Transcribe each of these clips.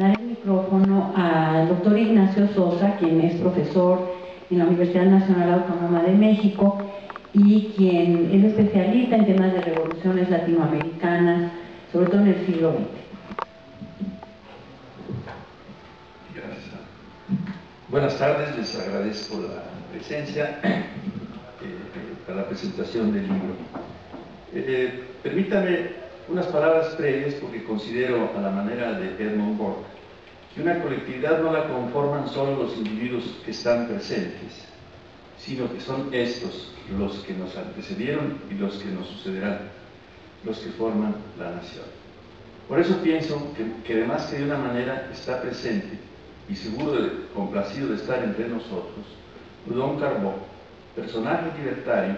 dar el micrófono al doctor Ignacio Sosa, quien es profesor en la Universidad Nacional Autónoma de México y quien es especialista en temas de revoluciones latinoamericanas, sobre todo en el siglo XX. Gracias. Buenas tardes, les agradezco la presencia para la presentación del libro. Permítanme unas palabras previas porque considero, a la manera de Edmund Burke, que una colectividad no la conforman solo los individuos que están presentes, sino que son estos los que nos antecedieron y los que nos sucederán, los que forman la nación. Por eso pienso que además que de una manera está presente y seguro complacido de estar entre nosotros, Proudhon Carbó, personaje libertario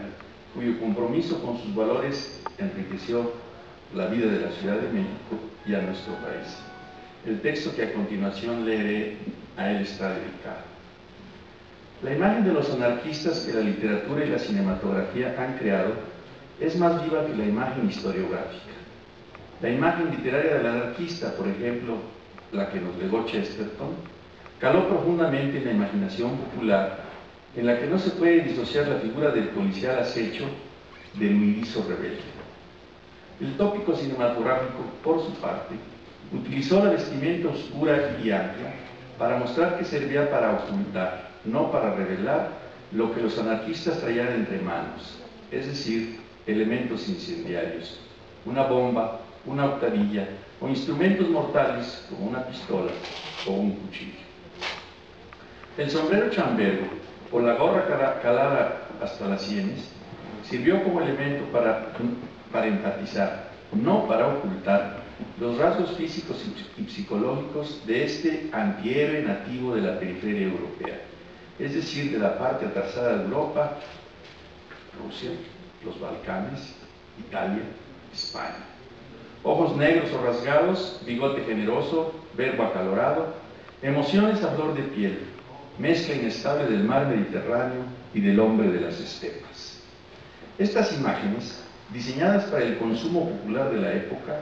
cuyo compromiso con sus valores enriqueció la vida de la Ciudad de México y a nuestro país. El texto que a continuación leeré a él está dedicado. La imagen de los anarquistas que la literatura y la cinematografía han creado es más viva que la imagen historiográfica. La imagen literaria del anarquista, por ejemplo, la que nos legó Chesterton, caló profundamente en la imaginación popular, en la que no se puede disociar la figura del policial acecho del huidizo rebelde. El tópico cinematográfico, por su parte, utilizó la vestimenta oscura y amplia para mostrar que servía para ocultar, no para revelar, lo que los anarquistas traían entre manos, es decir, elementos incendiarios, una bomba, una octavilla o instrumentos mortales como una pistola o un cuchillo. El sombrero chambergo o la gorra calada hasta las sienes sirvió como elemento para enfatizar, no para ocultar, los rasgos físicos y psicológicos de este antihéroe nativo de la periferia europea, es decir, de la parte atrasada de Europa, Rusia, los Balcanes, Italia, España. Ojos negros o rasgados, bigote generoso, verbo acalorado, emociones a flor de piel, mezcla inestable del mar Mediterráneo y del hombre de las estepas. Estas imágenes, diseñadas para el consumo popular de la época,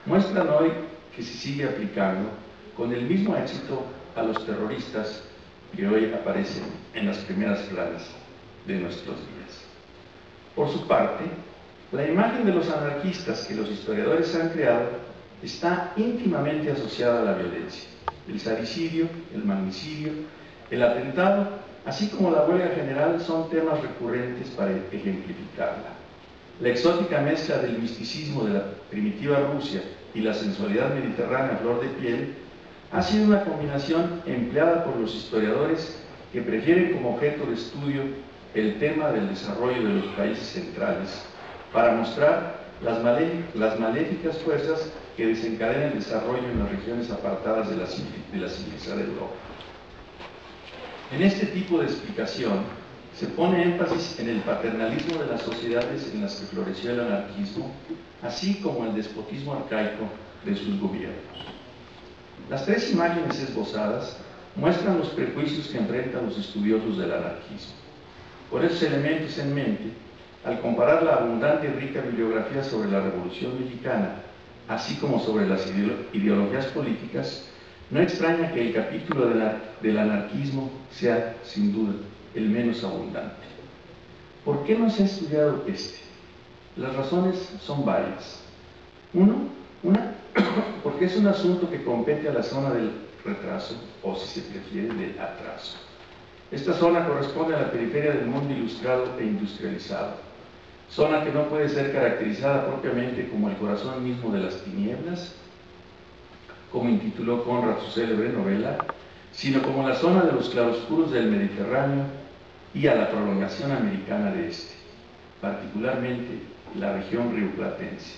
muestran hoy que se sigue aplicando con el mismo éxito a los terroristas que hoy aparecen en las primeras planas de nuestros días. Por su parte, la imagen de los anarquistas que los historiadores han creado está íntimamente asociada a la violencia. El saricidio, el magnicidio, el atentado, así como la huelga general son temas recurrentes para ejemplificarla. La exótica mezcla del misticismo de la primitiva Rusia y la sensualidad mediterránea a flor de piel ha sido una combinación empleada por los historiadores que prefieren como objeto de estudio el tema del desarrollo de los países centrales para mostrar las maléficas fuerzas que desencadenan el desarrollo en las regiones apartadas de la civilizada Europa. En este tipo de explicación se pone énfasis en el paternalismo de las sociedades en las que floreció el anarquismo, así como el despotismo arcaico de sus gobiernos. Las tres imágenes esbozadas muestran los prejuicios que enfrentan los estudiosos del anarquismo. Con esos elementos en mente, al comparar la abundante y rica bibliografía sobre la Revolución Mexicana, así como sobre las ideologías políticas, no extraña que el capítulo del anarquismo sea, sin duda, el menos abundante. ¿Por qué no se ha estudiado este? Las razones son varias. Una, porque es un asunto que compete a la zona del retraso, o si se prefiere, del atraso. Esta zona corresponde a la periferia del mundo ilustrado e industrializado, zona que no puede ser caracterizada propiamente como el corazón mismo de las tinieblas, como intituló Conrad su célebre novela, sino como la zona de los claroscuros del Mediterráneo y a la prolongación americana de este, particularmente la región rioplatense.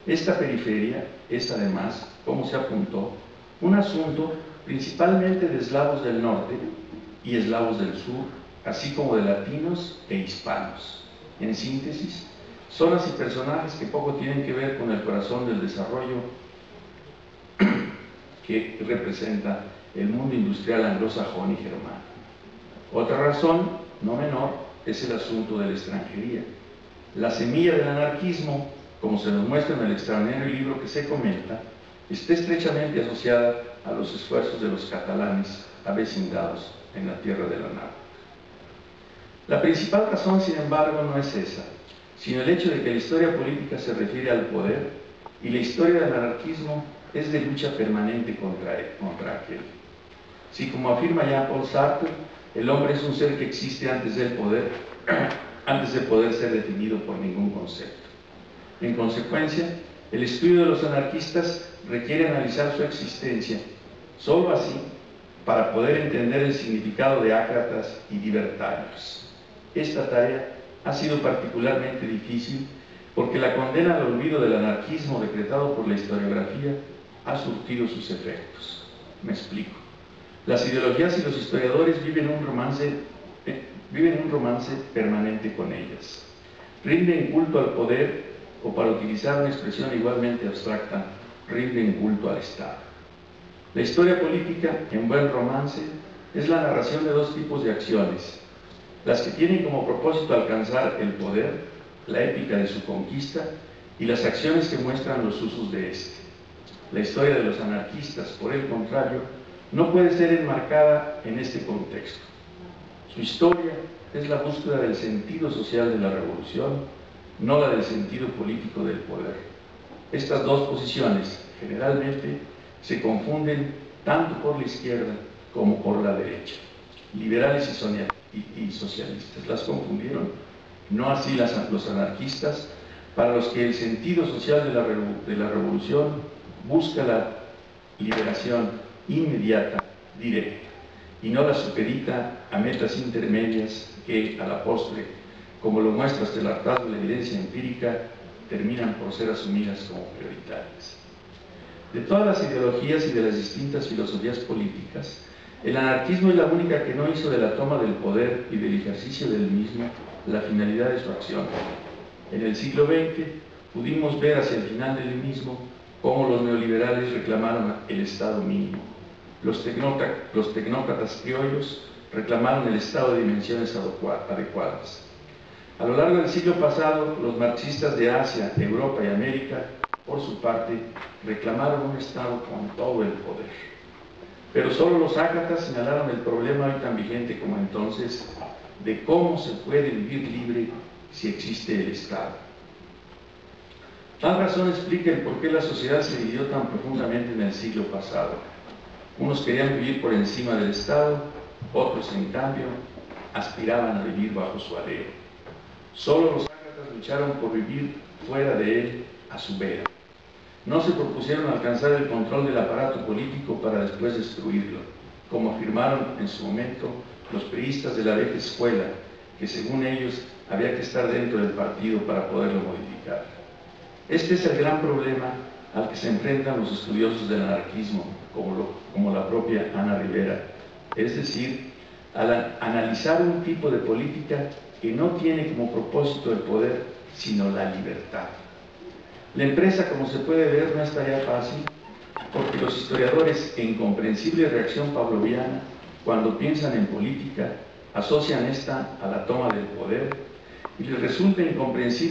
Esta periferia es además, como se apuntó, un asunto principalmente de eslavos del norte y eslavos del sur, así como de latinos e hispanos. En síntesis, zonas y personajes que poco tienen que ver con el corazón del desarrollo que representa el mundo industrial anglosajón y germano. Otra razón, no menor, es el asunto de la extranjería. La semilla del anarquismo, como se nos muestra en el extraordinario libro que se comenta, está estrechamente asociada a los esfuerzos de los catalanes avecindados en la tierra de la nave. La principal razón, sin embargo, no es esa, sino el hecho de que la historia política se refiere al poder y la historia del anarquismo es de lucha permanente contra aquel. Si, como afirma Jean-Paul Sartre, el hombre es un ser que existe antes del poder, antes de poder ser definido por ningún concepto. En consecuencia, el estudio de los anarquistas requiere analizar su existencia, sólo así para poder entender el significado de ácratas y libertarios. Esta tarea ha sido particularmente difícil porque la condena al olvido del anarquismo decretado por la historiografía ha surtido sus efectos. Me explico. Las ideologías y los historiadores viven un romance permanente con ellas. Rinden culto al poder o, para utilizar una expresión igualmente abstracta, rinden culto al Estado. La historia política, en buen romance, es la narración de dos tipos de acciones: las que tienen como propósito alcanzar el poder, la épica de su conquista, y las acciones que muestran los usos de éste. La historia de los anarquistas, por el contrario, no puede ser enmarcada en este contexto. Su historia es la búsqueda del sentido social de la revolución, no la del sentido político del poder. Estas dos posiciones, generalmente, se confunden tanto por la izquierda como por la derecha. Liberales y socialistas las confundieron, no así los anarquistas, para los que el sentido social de la revolución busca la liberación inmediata, directa, y no la supedita a metas intermedias que, a la postre, como lo muestra hasta el hartazgo de la evidencia empírica, terminan por ser asumidas como prioritarias. De todas las ideologías y de las distintas filosofías políticas, el anarquismo es la única que no hizo de la toma del poder y del ejercicio del mismo la finalidad de su acción. En el siglo XX pudimos ver hacia el final del mismo cómo los neoliberales reclamaron el Estado mínimo. Los tecnócratas criollos reclamaron el Estado de dimensiones adecuadas. A lo largo del siglo pasado, los marxistas de Asia, Europa y América, por su parte, reclamaron un Estado con todo el poder. Pero solo los ácratas señalaron el problema hoy tan vigente como entonces de cómo se puede vivir libre si existe el Estado. Tal razón explica el por qué la sociedad se dividió tan profundamente en el siglo pasado. Unos querían vivir por encima del Estado, otros, en cambio, aspiraban a vivir bajo su alero. Solo los ácratas lucharon por vivir fuera de él, a su vera. No se propusieron alcanzar el control del aparato político para después destruirlo, como afirmaron en su momento los priistas de la vieja escuela, que según ellos había que estar dentro del partido para poderlo modificar. Este es el gran problema al que se enfrentan los estudiosos del anarquismo, como la propia Ana Rivera, es decir, al analizar un tipo de política que no tiene como propósito el poder, sino la libertad. La empresa, como se puede ver, no es tarea fácil, porque los historiadores, en comprensible reacción pavloviana, cuando piensan en política, asocian esta a la toma del poder y les resulta incomprensible